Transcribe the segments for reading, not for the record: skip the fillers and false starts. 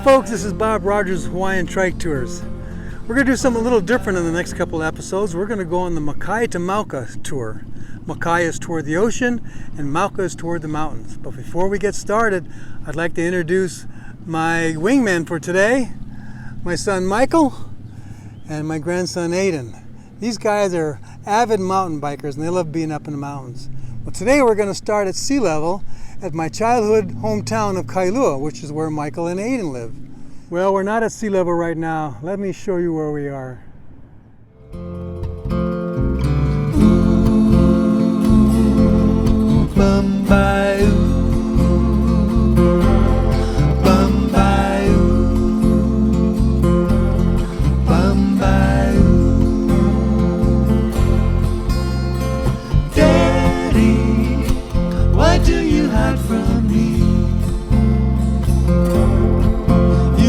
folks, this is Bob Rogers, Hawaiian Trike Tours. We're going to do something a little different in the next couple episodes. We're going to go on the Makai to Makua tour. Makai is toward the ocean and Makua is toward the mountains. But before we get started, I'd like to introduce my wingman for today, my son Michael and my grandson Aiden. These guys are avid mountain bikers and they love being up in the mountains. Well, today we're going to start at sea level at my childhood hometown of Kailua, which is where Michael and Aiden live. Well, we're not at sea level right now. Let me show you where we are.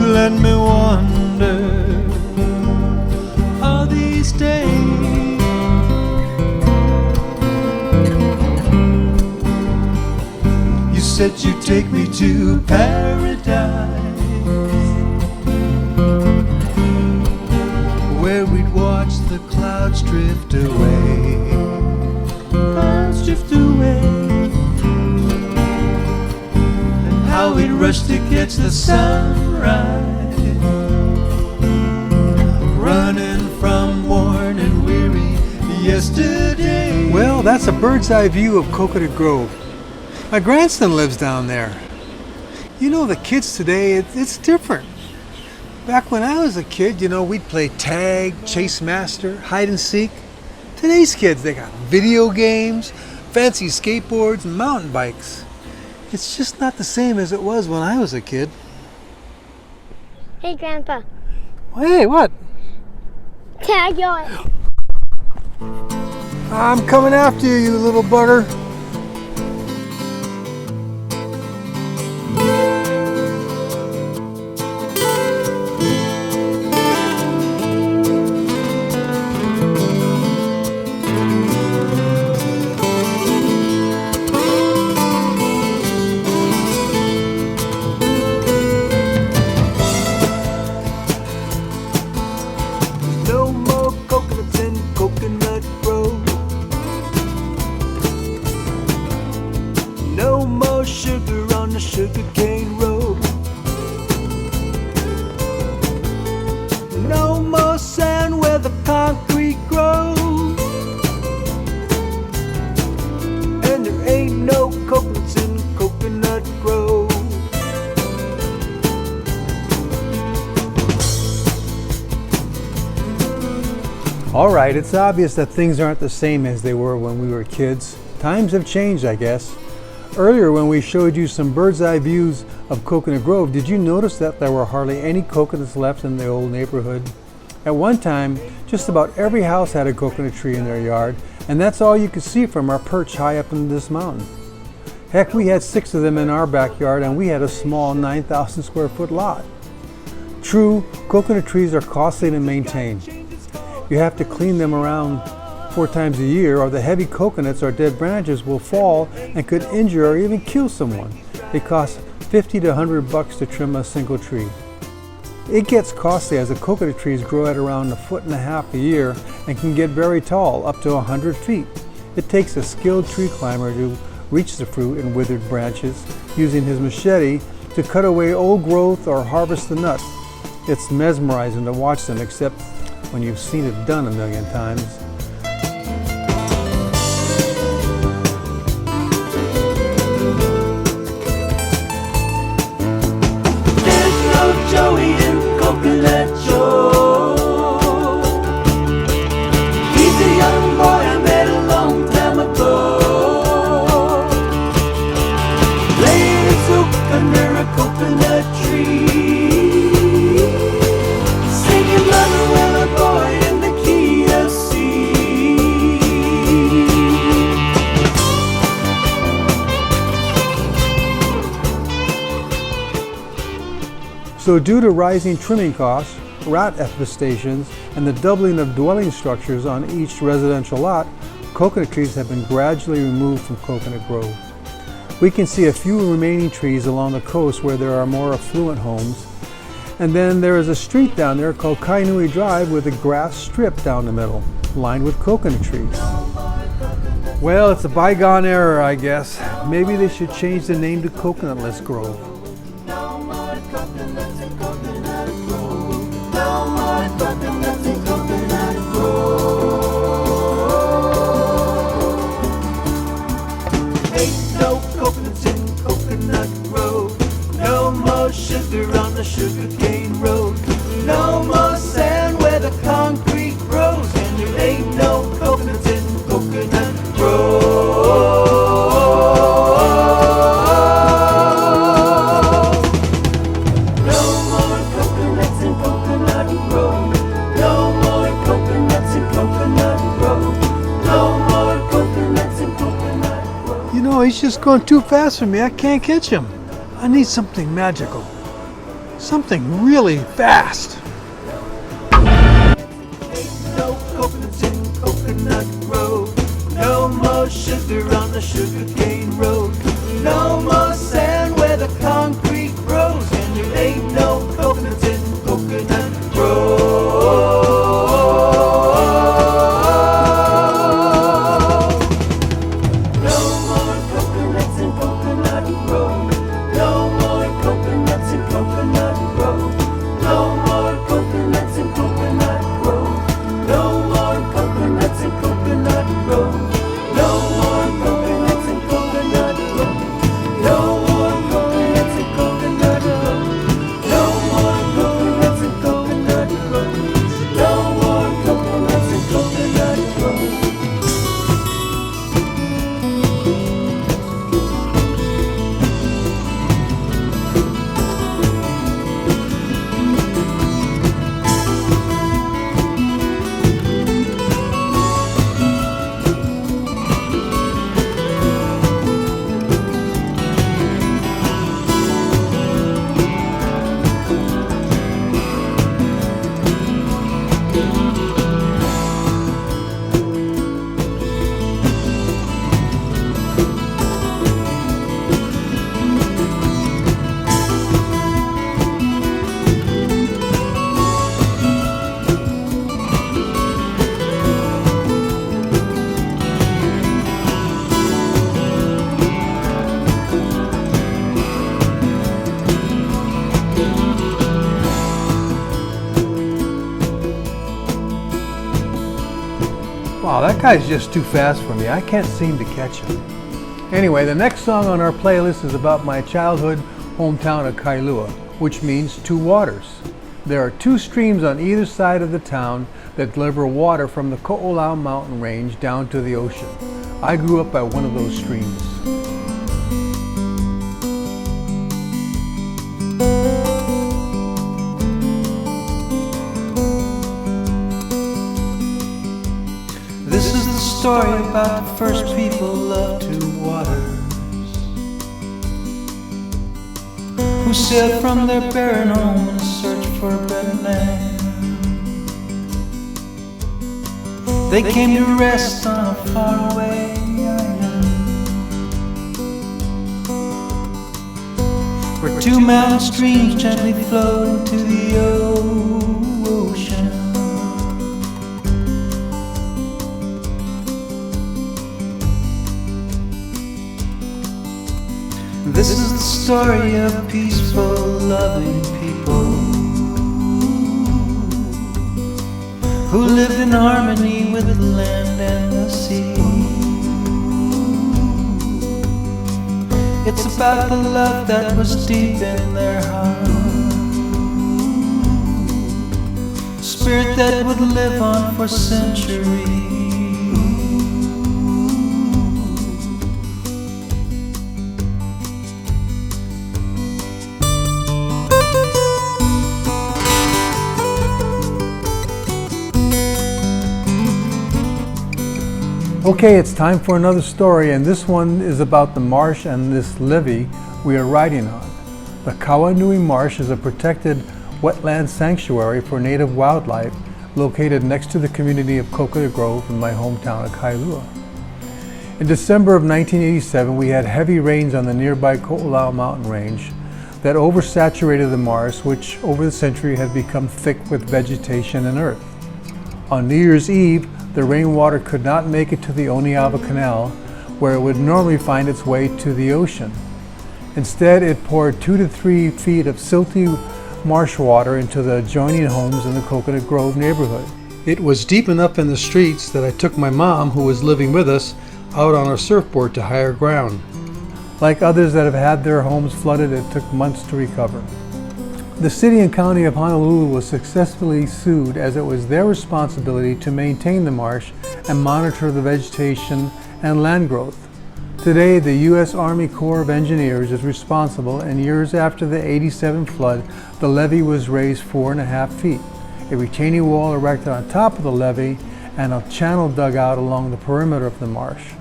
Let me wonder all these days. You said you'd take me to paradise, where we'd watch the clouds drift away. Clouds drift away. And how we'd rush to catch the sunrise, running from worn and weary yesterday. Well, that's a bird's eye view of Coconut Grove. My grandson lives down there. You know, the kids today, it's different. Back when I was a kid, you know, we'd play tag, chase master, hide and seek. Today's kids, they got video games, fancy skateboards, and mountain bikes. It's just not the same as it was when I was a kid. Hey, Grandpa. Hey, what? Tag on. I'm coming after you, you little bugger. Alright, it's obvious that things aren't the same as they were when we were kids. Times have changed, I guess. Earlier when we showed you some bird's eye views of Coconut Grove, did you notice that there were hardly any coconuts left in the old neighborhood? At one time, just about every house had a coconut tree in their yard, and that's all you could see from our perch high up in this mountain. Heck, we had 6 of them in our backyard and we had a small 9,000 square foot lot. True, coconut trees are costly to maintain. You have to clean them around 4 times a year, or the heavy coconuts or dead branches will fall and could injure or even kill someone. They cost $50 to $100 to trim a single tree. It gets costly as the coconut trees grow at around 1.5 feet a year and can get very tall, up to 100 feet. It takes a skilled tree climber to reach the fruit and withered branches, using his machete to cut away old growth or harvest the nuts. It's mesmerizing to watch them, except when you've seen it done a million times. There's no Joey in Coconut Joe. He's a young boy I met a long time ago, playing a zouk under a coconut tree. So due to rising trimming costs, rat infestations, and the doubling of dwelling structures on each residential lot, coconut trees have been gradually removed from Coconut Grove. We can see a few remaining trees along the coast where there are more affluent homes, And then there is a street down there called Kawai Nui Drive with a grass strip down the middle, lined with coconut trees. Well, it's a bygone era, I guess. Maybe they should change the name to Coconutless Grove. Sugar on the sugarcane road. No more sand where the concrete grows, and there ain't no coconuts in Coconut Grove. No more coconuts in Coconut Grove. No more coconuts in Coconut Grove. No more coconuts in Coconut Grove. You know, he's just going too fast for me. I can't catch him. I need something magical. Something really fast. No coconuts in Coconut Grove. No more sugar on the sugarcane road. No more sand where the concrete grows, and there ain't no coconuts in Coconut Grove. No more coconuts in Coconut Grove. No more coconuts in Coconut Grove. No more coconuts in Coconut Grove. No more coconuts in Coconut Grove. No more coconuts in Coconut Grove. No more coconuts in Coconut Grove. No more coconuts in Coconut Grove. No more coconuts in Coconut Grove. Wow, that guy's just too fast for me. I can't seem to catch him. Anyway, the next song on our playlist is about my childhood hometown of Kailua, which means two waters. There are two streams on either side of the town that deliver water from the Ko'olau mountain range down to the ocean. I grew up by one of those streams. This is the story about the first people of two waters, who sailed from their barren home in search for a better land. They came to rest on a faraway island, where two mountain streams gently flowed into the ocean. This is the story of peaceful, loving people who lived in harmony with the land and the sea. It's about the love that was deep in their heart, spirit that would live on for centuries. Okay, it's time for another story, and this one is about the marsh and this levee we are riding on. The Kawai Nui Marsh is a protected wetland sanctuary for native wildlife located next to the community of Coconut Grove in my hometown of Kailua. In December of 1987, we had heavy rains on the nearby Ko'olau mountain range that oversaturated the marsh, which over the century had become thick with vegetation and earth. On New Year's Eve, the rainwater could not make it to the Oniava Canal, where it would normally find its way to the ocean. Instead, it poured 2 to 3 feet of silty marsh water into the adjoining homes in the Coconut Grove neighborhood. It was deep enough in the streets that I took my mom, who was living with us, out on a surfboard to higher ground. Like others that have had their homes flooded, it took months to recover. The city and county of Honolulu was successfully sued, as it was their responsibility to maintain the marsh and monitor the vegetation and land growth. Today, the U.S. Army Corps of Engineers is responsible, and years after the '87 flood, the levee was raised 4.5 feet, a retaining wall erected on top of the levee, and a channel dug out along the perimeter of the marsh.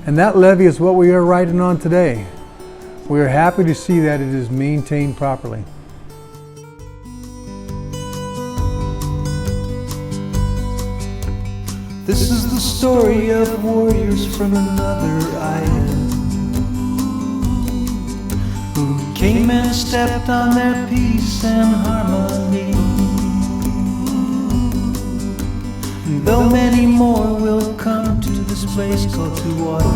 And that levee is what we are riding on today. We are happy to see that it is maintained properly. This is the story of warriors from another island who came and stepped on their peace and harmony. And though many more will come to this place called Two Waters,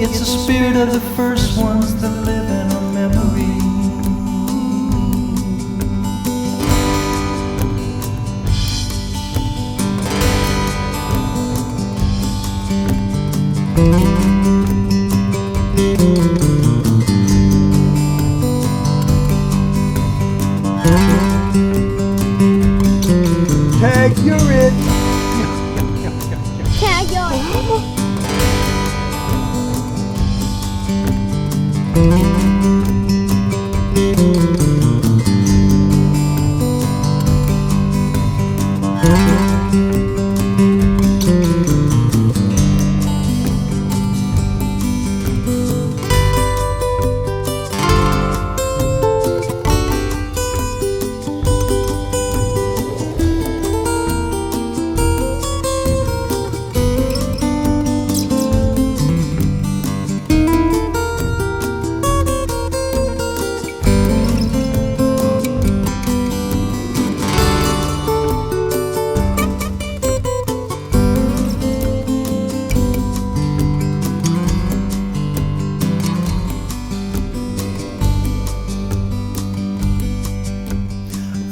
it's the spirit of the first ones that live in our memory. Tag, you're it! Tag, you're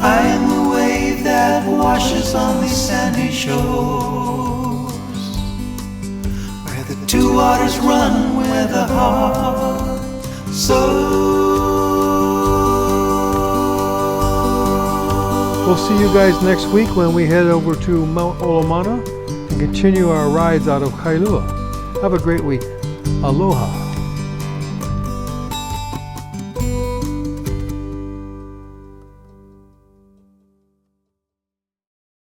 I am the wave that washes on these sandy shores, where the two waters run with a heart so. We'll see you guys next week when we head over to Mount Olomana and continue our rides out of Kailua. Have a great week. Aloha.